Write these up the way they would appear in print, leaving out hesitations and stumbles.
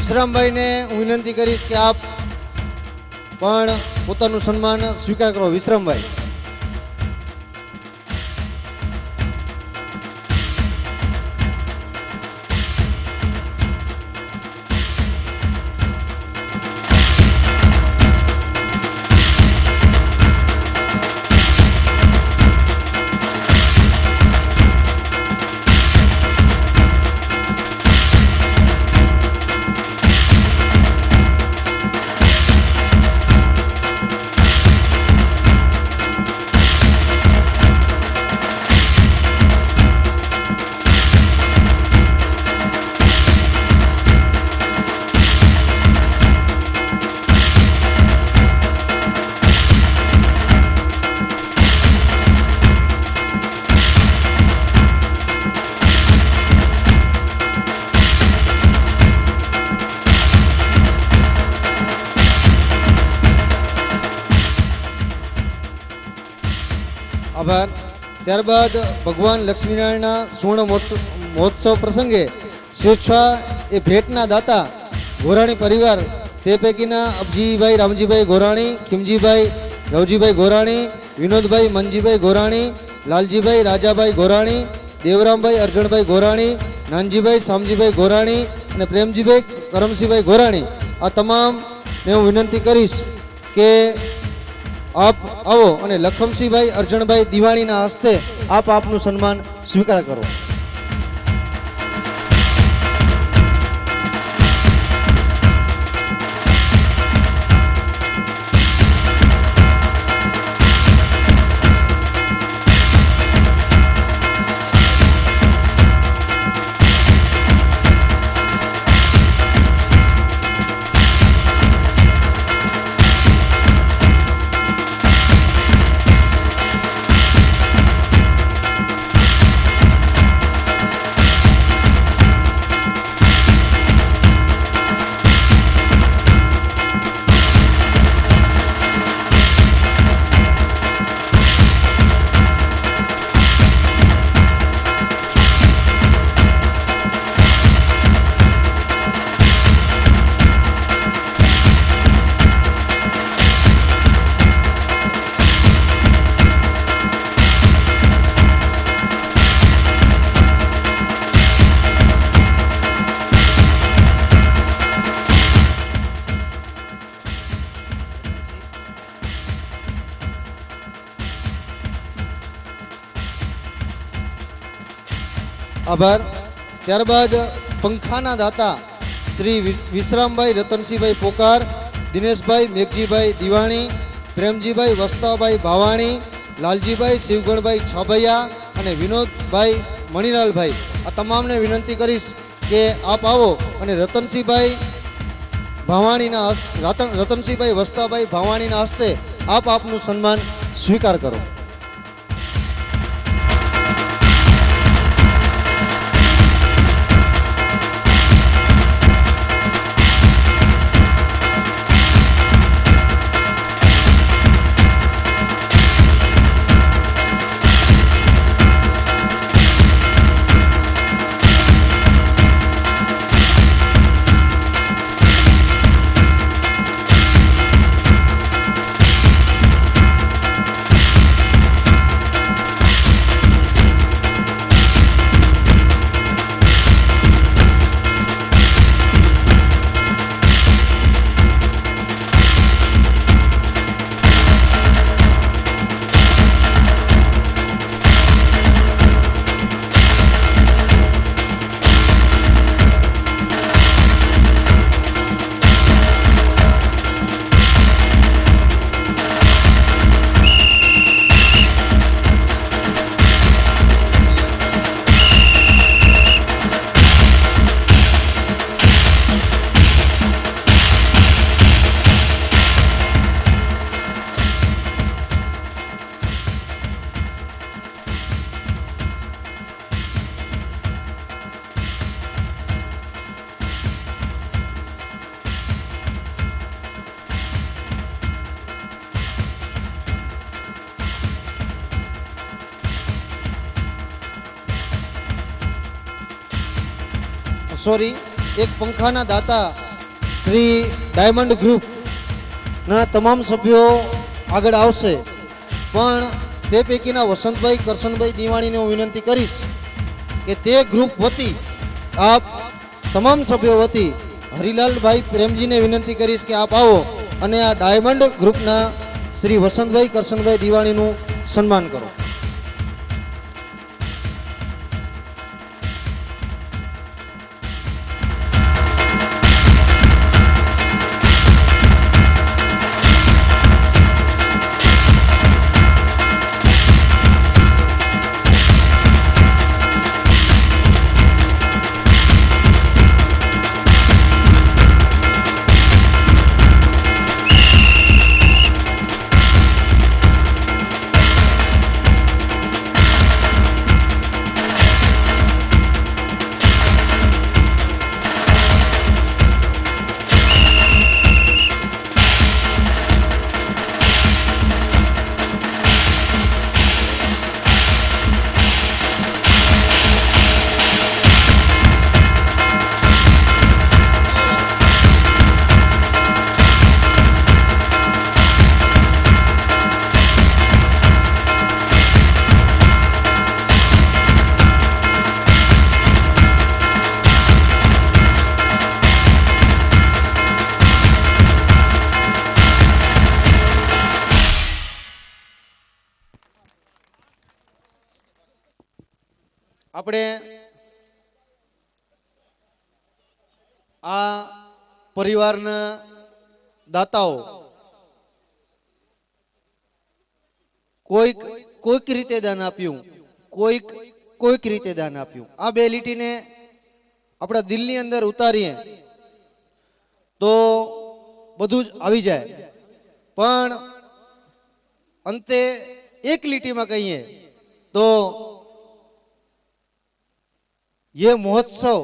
વિશ્રામભાઈને હું વિનંતી કરીશ કે આપ પણ પોતાનું સન્માન સ્વીકાર કરો. વિશ્રામભાઈ. આભાર. ત્યારબાદ ભગવાન લક્ષ્મીનારાયણના સુવર્ણ મહોત્સવ પ્રસંગે સ્વેચ્છા એ ભેટના દાતા ગોરાણી પરિવાર તે પૈકીના અબજીભાઈ રામજીભાઈ ગોરાણી, ખીમજીભાઈ રવજીભાઈ ગોરાણી, વિનોદભાઈ મનજીભાઈ ગોરાણી, લાલજીભાઈ રાજાભાઈ ગોરાણી, દેવરામભાઈ અર્જણભાઈ ગોરાણી, નાનજીભાઈ શામજીભાઈ ગોરાણી અને પ્રેમજીભાઈ કરમસિંહભાઈ ગોરાણી, આ તમામને હું વિનંતી કરીશ કે આપ આવો અને લખમસિંહભાઈ અર્જણભાઈ દિવાણીના હસ્તે આપ આપનું સન્માન સ્વીકાર કરો. આભાર. ત્યારબાદ પંખાના દાતા શ્રી વિશ્રામભાઈ રતનસિંહભાઈ પોકાર, દિનેશભાઈ મેઘજીભાઈ દિવાણી, પ્રેમજીભાઈ વસ્તાભાઈ ભાવાણી, લાલજીભાઈ શિવગણભાઈ છાભૈયા અને વિનોદભાઈ મણિલાલભાઈ, આ તમામને વિનંતી કરીશ કે આપ આવો અને રતનસિંહભાઈ વસ્તાભાઈ ભાવાણીના હસ્તે આપ આપનું સન્માન સ્વીકાર કરો. સોરી, એક પંખાના દાતા શ્રી ડાયમંડ ગ્રુપના તમામ સભ્યો આગળ આવશે, પણ તે પૈકીના વસંતભાઈ કરશનભાઈ દિવાણીને હું વિનંતી કરીશ કે તે ગ્રુપ વતી આપ તમામ સભ્યો વતી હરિલાલભાઈ પ્રેમજીને વિનંતી કરીશ કે આપ આવો અને આ ડાયમંડ ગ્રુપના શ્રી વસંતભાઈ કરશનભાઈ દિવાણીનું સન્માન કરો. આપણે આ પરિવારના દાતાઓ કોઈક રીતે દાન આપ્યું, કોઈક રીતે દાન આપ્યું. આ બે લીટીને આપણા દિલની અંદર ઉતારીએ તો બધું જ આવી જાય, પણ અંતે એક લીટીમાં કહીએ તો ये महोत्सव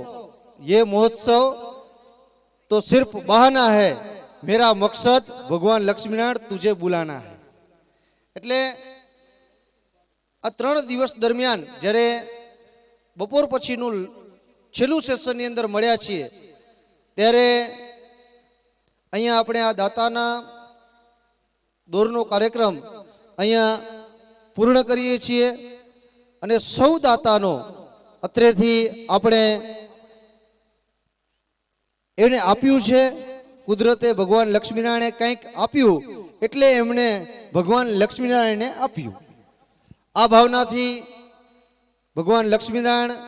तो सिर्फ बहाना है, मेरा मकसद भगवान लक्ष्मीनारायण तुझे बुलाना है. એટલે આ 3 દિવસ દરમિયાન જ્યારે બપોર પછીનું છેલ્લું સેશનની અંદર મળ્યા છીએ ત્યારે અહીંયા આપણે આ દાતાના દોરનો કાર્યક્રમ અહીંયા પૂર્ણ કરીએ છીએ અને સૌ દાતાનો અત્રેથી આપણે એને આપ્યું છે. કુદરતે ભગવાન લક્ષ્મીનારાયણે કંઈક આપ્યું એટલે એમણે ભગવાન લક્ષ્મીનારાયણને આપ્યું. આ ભાવનાથી ભગવાન લક્ષ્મીનારાયણ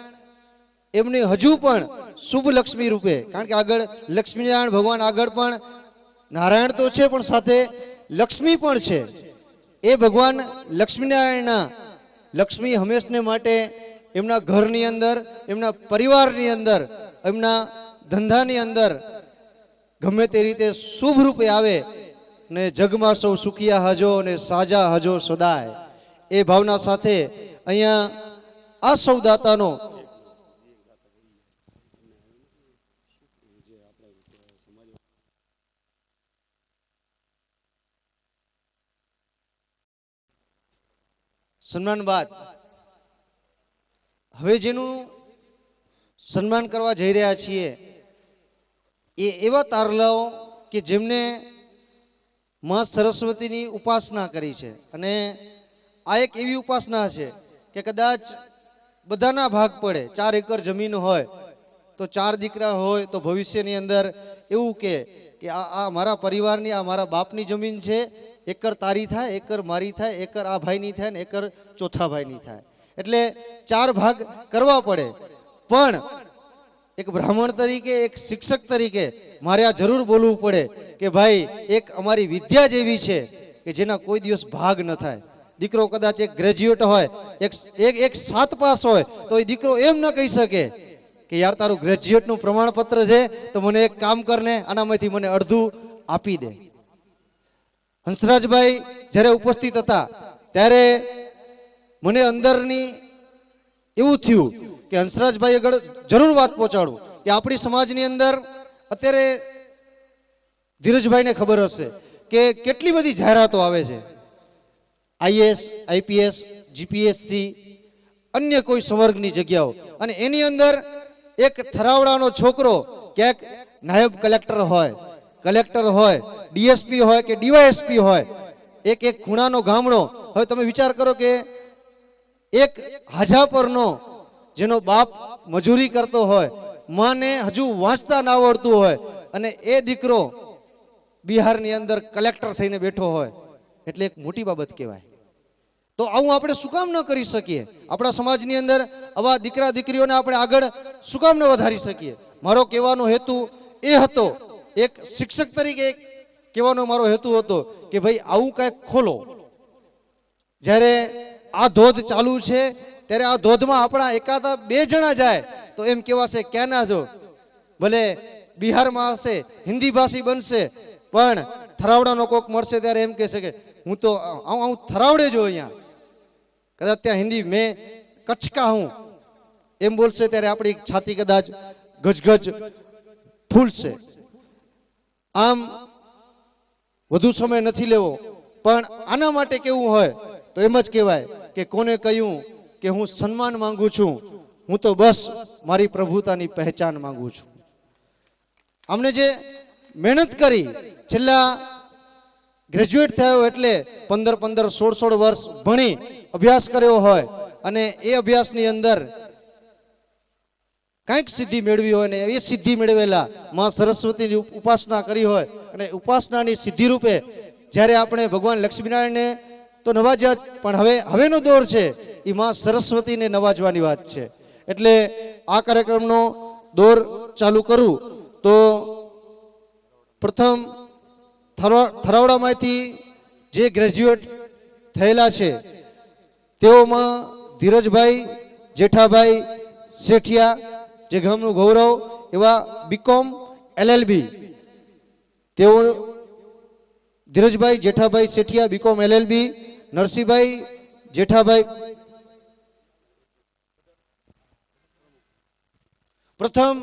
એમની હજુ પણ શુભ લક્ષ્મી રૂપે, કારણ કે આગળ લક્ષ્મીનારાયણ ભગવાન આગળ પણ નારાયણ તો છે પણ સાથે લક્ષ્મી પણ છે. એ ભગવાન લક્ષ્મીનારાયણના લક્ષ્મી હંમેશને માટે એમના ઘરની અંદર, એમના પરિવારની અંદર, એમના ધંધાની અંદર ગમે તે રીતે શુભ રૂપે આવે ને જગમાં સૌ સુખિયા હજો અને સાજા હજો સદાય. એ ભાવના સાથે અહીંયા આ સૌ દાતાનો સન્માન બાદ હવે જેનું સન્માન કરવા જઈ રહ્યા છીએ એ એવા તારલાઓ કે જેમને માં સરસ્વતીની ઉપાસના કરી છે. અને આ એક એવી ઉપાસના છે કે કદાચ બધાના ભાગ પડે. 4 એકર જમીન હોય તો 4 દીકરા હોય તો ભવિષ્યની અંદર એવું કે આ મારા પરિવારની, આ મારા બાપની જમીન છે, એકર તારી થાય, એકર મારી થાય, એકર આ ભાઈની થાય ને એકર ચોથા ભાઈની થાય. એટલે 4 ભાગ કરવા પડે. પણ એક બ્રાહ્મણ તરીકે, એક શિક્ષક તરીકે મારે આ જરૂર બોલવું પડે કે ભાઈ એક અમારી વિદ્યા જેવી છે કે જેના કોઈ દિવસ ભાગ ન થાય. દીકરો કદાચ એક ગ્રેજ્યુએટ હોય, એક 7 પાસ હોય તો એ દીકરો એમ ન કહી શકે કે યાર તારું ગ્રેજ્યુએટનું પ્રમાણપત્ર છે તો મને એક કામ કરને, આનામાંથી મને અડધું આપી દે. હંસરાજભાઈ જ્યારે ઉપસ્થિત હતા ત્યારે મને અંદરની એવું થયું કે હંસરાજભાઈ આગળ જરૂર વાત પહોંચાડું કે આપણી સમાજની અંદર અત્યારે ધીરજભાઈને ખબર હશે કે કેટલી બધી જાહેરાતો આવે છે. આઈએએસ, આઈપીએસ, જીપીએસસી, અન્ય કોઈ સંવર્ગની જગ્યાઓ, અને એની અંદર એક થરાવડાનો છોકરો ક્યાંક નાયબ કલેક્ટર હોય ડીએસપી હોય કે ડીવાયએસપી હોય, એક એક ખૂણાનો ગામડો. હવે તમે વિચાર કરો કે એક હાજાપરનો જેનો બાપ મજૂરી કરતો હોય, માને હજુ વાંચતા ના આવડતું હોય, અને એ દીકરો બિહારની અંદર કલેક્ટર થઈને બેઠો હોય, એટલે એક મોટી બાબત કહેવાય. તો આવું આપણે શું કામ ન કરી શકીએ? આપણા સમાજની અંદર આવા દીકરા દીકરીઓને આપણે આગળ શું કામ ન વધારી શકીએ? મારો કહેવાનો હેતુ એ હતો, એક શિક્ષક તરીકે કહેવાનો મારો હેતુ હતો કે ભાઈ આવું કંઈક ખોલો. જ્યારે આ ધોધ ચાલુ છે ત્યારે આ ધોધમાં આપણા એકાદા 2 જણા જાય તો એમ કહેવાશે ક્યાં ના જો, ભલે બિહારમાં હશે, હિન્દી ભાષી બનશે, પણ થરાવડાનો કોક મળશે ત્યારે એમ કહેશે કે હું તો હું થરાવડે જો, અહીંયા કદાચ ત્યાં હિન્દી મેં કચ્છ કા હું એમ બોલશે ત્યારે આપણી છાતી કદાચ ગજગજ ફૂલશે. આમ વધુ સમય નથી લેવો, પણ આના માટે કેવું હોય તો એમ જ કહેવાય કે કોને કહ્યું કે હું સન્માન માંગુ છું, હું તો બસ મારી પ્રભુતાની પહેચાન માંગુ છું. અમને જે મહેનત કરી, છેલ્લા ગ્રેજ્યુએટ થયો એટલે 15 16 વર્ષ ભણી અભ્યાસ કર્યો હોય, અને એ અભ્યાસની અંદર કંઈક સિદ્ધિ મેળવી હોય ને એ સિદ્ધિ મેળવેલા માં સરસ્વતીની ઉપાસના કરી હોય, અને ઉપાસનાની સિદ્ધિ રૂપે જ્યારે આપણે ભગવાન લક્ષ્મીનારાયણને તો નવાજ્યા, પણ હવેનો દોર છે એ માં સરસ્વતીને નવાજવાની વાત છે. એટલે આ કાર્યક્રમનો દોર ચાલુ કરું તો પ્રથમ થરાવડામાંથી જે ગ્રેજ્યુએટ થયેલા છે તેઓમાં ધીરજભાઈ જેઠાભાઈ શેઠિયા, જે ગામનું ગૌરવ એવા બીકોમ LLB, તેઓ ધીરજભાઈ જેઠાભાઈ શેઠિયા બીકોમ LLB, નરસિંહભાઈ જેઠાભાઈ. પ્રથમ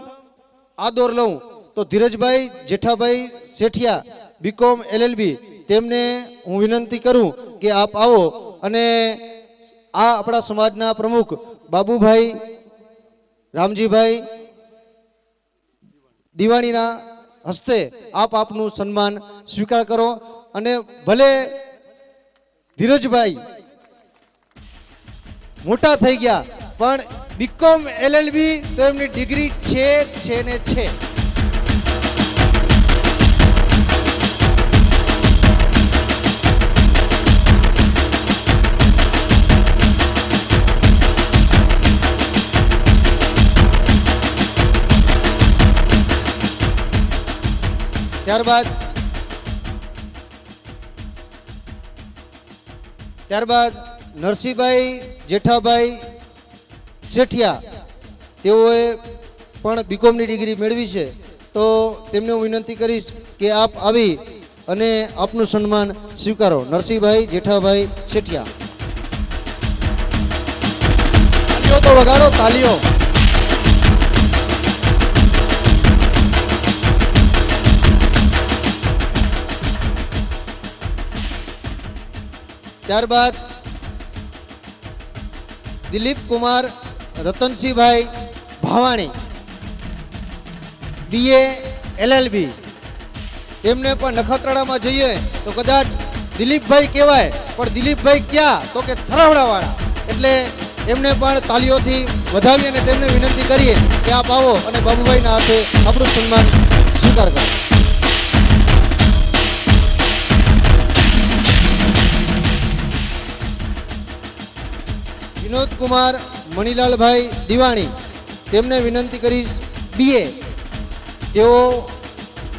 આ દોર લઉં તો ધીરજભાઈ જેઠાભાઈ શેઠિયા બીકોમ LLB, તેમને હું વિનંતી કરું કે આપ આવો અને આ આપણા સમાજના પ્રમુખ બાબુભાઈ રામજીભાઈ દિવાણીના હસ્તે આપનું સન્માન સ્વીકાર કરો. અને ભલે ધીરજભાઈ મોટા થઈ ગયા પણ બીકોમ LLB તો એમની ડિગ્રી છે ને છે. ત્યારબાદ નરસિંહભાઈ જેઠાભાઈ શેઠિયા, તેઓએ પણ બીકોમની ડિગ્રી મેળવી છે, તો તેમને હું વિનંતી કરીશ કે આપ આવી અને આપનું સન્માન સ્વીકારો. નરસિંહભાઈ જેઠાભાઈ શેઠિયા, તાલીઓ તો વગાડો, તાલીઓ. ત્યારબાદ દિલીપ કુમાર રતનસિંહભાઈ ભાવાણી, BA LLB, તેમને પણ નખત્રાણામાં જઈએ તો કદાચ દિલીપભાઈ કહેવાય, પણ દિલીપભાઈ ક્યાં તો કે થરાવડાવાળા. એટલે એમને પણ તાલીઓથી વધાવી અને તેમને વિનંતી કરીએ કે આપ આવો અને બાબુભાઈના હાથે આપણું સન્માન સ્વીકાર કરો. વિનોદ કુમાર મણિલાલભાઈ દિવાણી, તેમને વિનંતી કરીશ BA, તેઓ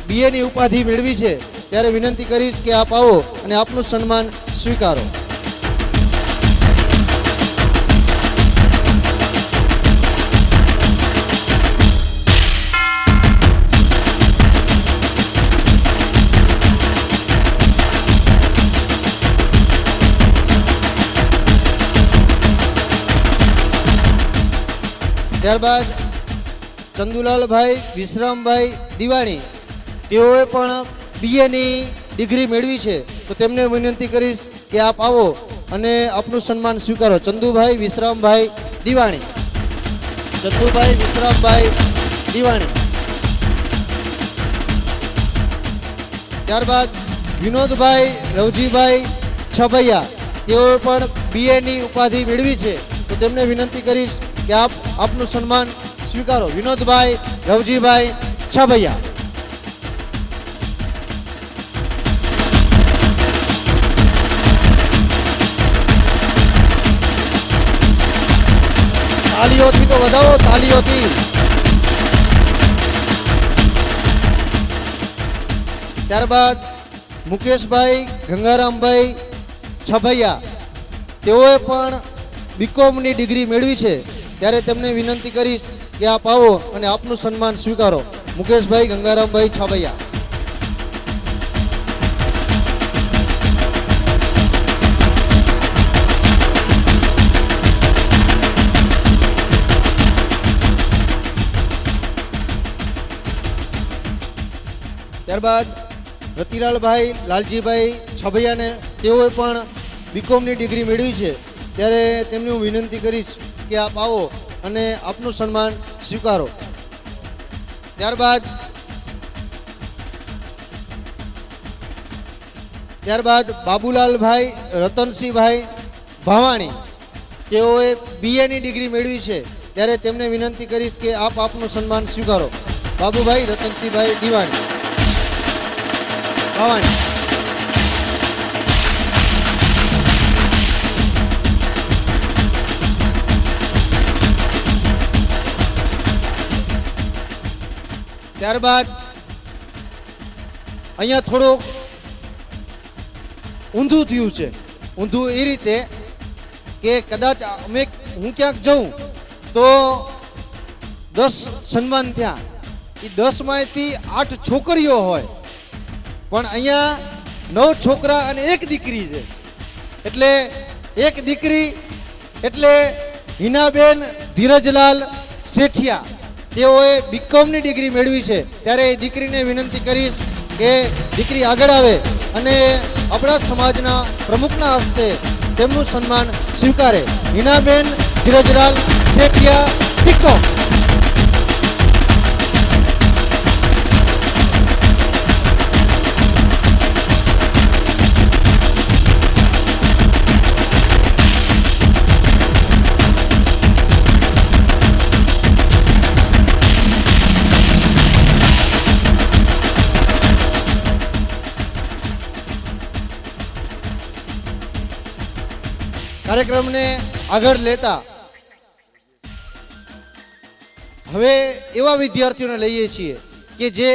BAની ઉપાધિ મેળવી છે, ત્યારે વિનંતી કરીશ કે આપ આવો અને આપનું સન્માન સ્વીકારો. ત્યારબાદ ચંદુલાલભાઈ વિશ્રામભાઈ દિવાણી, તેઓએ પણ BAની ડિગ્રી મેળવી છે, તો તેમને વિનંતી કરીશ કે આપ આવો અને આપનું સન્માન સ્વીકારો. ચંદુભાઈ વિશ્રામભાઈ દિવાણી, ચંદુભાઈ વિશ્રામભાઈ દિવાણી. ત્યારબાદ વિનોદભાઈ રવજીભાઈ છબૈયા, તેઓએ પણ BA ની ઉપાધિ મેળવી છે, તો તેમને વિનંતી કરીશ કે આપનું સન્માન સ્વીકારો. વિનોદભાઈ રવજીભાઈ છબૈયા. તાલીઓથી તો વધાવો, તાલીઓથી. ત્યારબાદ મુકેશભાઈ ગંગારામભાઈ છબૈયા, તેઓએ પણ BCom ની ડિગ્રી મેળવી છે, ત્યારે તેમને વિનંતી કરીશ કે આપ આવો અને આપનું સન્માન સ્વીકારો. મુકેશભાઈ ગંગારામભાઈ છબૈયા. ત્યારબાદ રતિલાલભાઈ લાલજીભાઈ છબૈયાને, તેઓએ પણ BCom ની ડિગ્રી મેળવી છે, ત્યારે તેમને હું વિનંતી કરીશ કે આપ આવો અને આપનું સન્માન સ્વીકારો. ત્યારબાદ બાબુલાલભાઈ રતનસિંહભાઈ ભાવાણી, તેઓએ BA ની ડિગ્રી મેળવી છે, ત્યારે તેમને વિનંતી કરીશ કે આપ આપનું સન્માન સ્વીકારો. બાબુભાઈ રતનસિંહભાઈ દિવાણી ભાવાણી. ત્યારબાદ અહીંયા થોડુંક ઊંધું થયું છે. ઊંધું એ રીતે કે કદાચ હું ક્યાંક જાઉં તો 10 સન્માન થયા, એ 10માંથી 8 છોકરીઓ હોય, પણ અહીંયા 9 છોકરા અને 1 દીકરી છે. એટલે 1 દીકરી એટલે હિનાબેન ધીરજલાલ શેઠિયા, તેઓએ BCom ની ડિગ્રી મેળવી છે, ત્યારે એ દીકરીને વિનંતી કરીશ કે દીકરી આગળ આવે અને આપણા સમાજના પ્રમુખના હસ્તે તેમનું સન્માન સ્વીકારે. હિનાબેન ધીરજલાલ શેઠિયા, BCom. કાર્યક્રમને આગળ લેતા હવે એવા વિદ્યાર્થીઓને લઈએ છીએ કે જે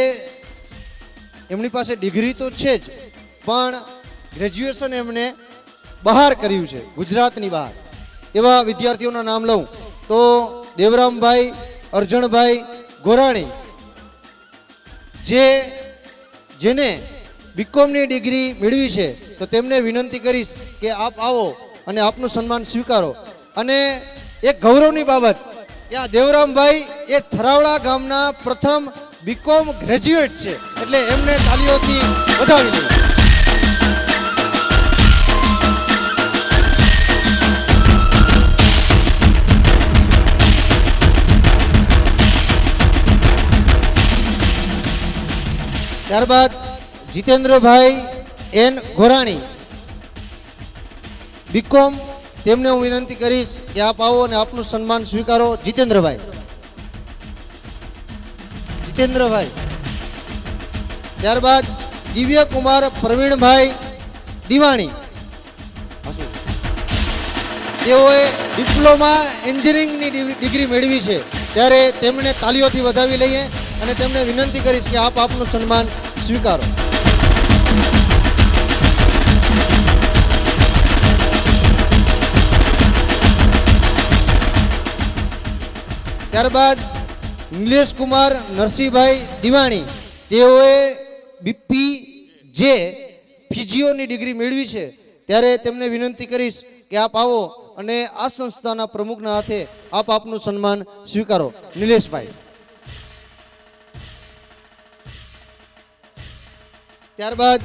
એમની પાસે ડિગ્રી તો છે જ, પણ ગ્રેજ્યુએશન એમને બહાર કર્યું છે, ગુજરાતની બહાર. એવા વિદ્યાર્થીઓના નામ લઉં તો દેવરામભાઈ અર્જણભાઈ ગોરાણી, જેને BCom ની ડિગ્રી મેળવી છે, તો તેમને વિનંતી કરીશ કે આપ આવો અને આપનું સન્માન સ્વીકારો. અને એક ગૌરવની બાબત કે આ દેવરામભાઈ એ થરાવડા ગામના પ્રથમ BCom ગ્રેજ્યુએટ છે, એટલે એમને તાલીઓથી વધાવી લઈએ. ત્યારબાદ જીતેન્દ્રભાઈ N ગોરાણી, BCom, તેમને હું વિનંતી કરીશ કે આપ આવો અને આપનું સન્માન સ્વીકારો. જીતેન્દ્રભાઈ. ત્યારબાદ દિવ્યકુમાર પ્રવીણભાઈ દિવાણી, તેઓએ ડિપ્લોમા એન્જિનિયરિંગની ડિગ્રી મેળવી છે, ત્યારે તેમને તાલીઓથી વધાવી લઈએ અને તેમને વિનંતી કરીશ કે આપ આપનું સન્માન સ્વીકારો. ત્યારબાદ નિલેશ કુમાર નરસિંહભાઈ દિવાણી, તેઓએ BPJ ફિઝિયોની ડિગ્રી મેળવી છે, ત્યારે તેમને વિનંતી કરીશ કે આપ આવો અને આ સંસ્થાના પ્રમુખના હાથે આપ આપનું સન્માન સ્વીકારો. નિલેશભાઈ. ત્યારબાદ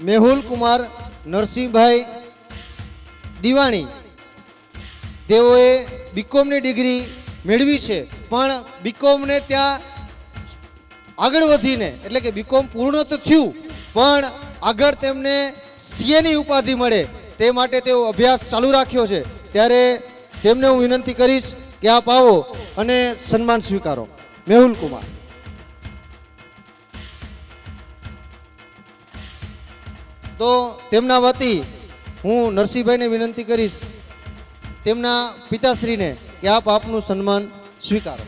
મેહુલ કુમાર નરસિંહભાઈ દિવાણી, તેઓએ BCom ની ડિગ્રી મેળવી છે, પણ BCom ને ત્યાં આગળ વધીને એટલે કે બીકોમ પૂર્ણ તો થયું પણ આગળ તેમને સીએની ઉપાધિ મળે તે માટે તેઓ અભ્યાસ ચાલુ રાખ્યો છે ત્યારે તેમને હું વિનંતી કરીશ કે આપ આવો અને સન્માન સ્વીકારો. મેહુલ કુમાર. તો તેમના વતી હું નરસિંહભાઈને વિનંતી કરીશ તેમના પિતાશ્રીને કે આપ આપનું સન્માન સ્વીકારો.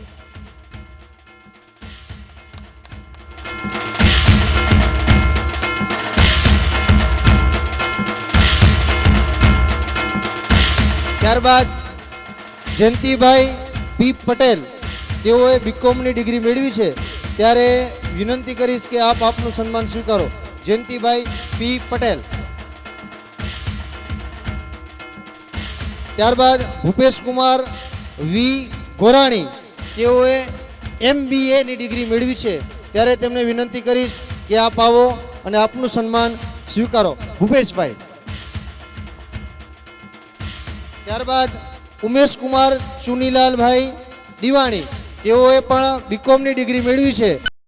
ત્યારબાદ જયંતિભાઈ પી પટેલ તેઓએ બીકોમની ડિગ્રી મેળવી છે ત્યારે વિનંતી કરીશ કે આપ આપનું સન્માન સ્વીકારો. જયંતિભાઈ પી પટેલ. ત્યારબાદ ભૂપેશકુમાર વી ગોરાણી તેઓએ MBAની ડિગ્રી મેળવી છે ત્યારે તેમને વિનંતી કરીશ કે આપ આવો અને આપનું સન્માન સ્વીકારો. ભૂપેશભાઈ. ત્યારબાદ ઉમેશકુમાર ચુનીલાલભાઈ દિવાણી તેઓએ પણ બીકોમની ડિગ્રી મેળવી છે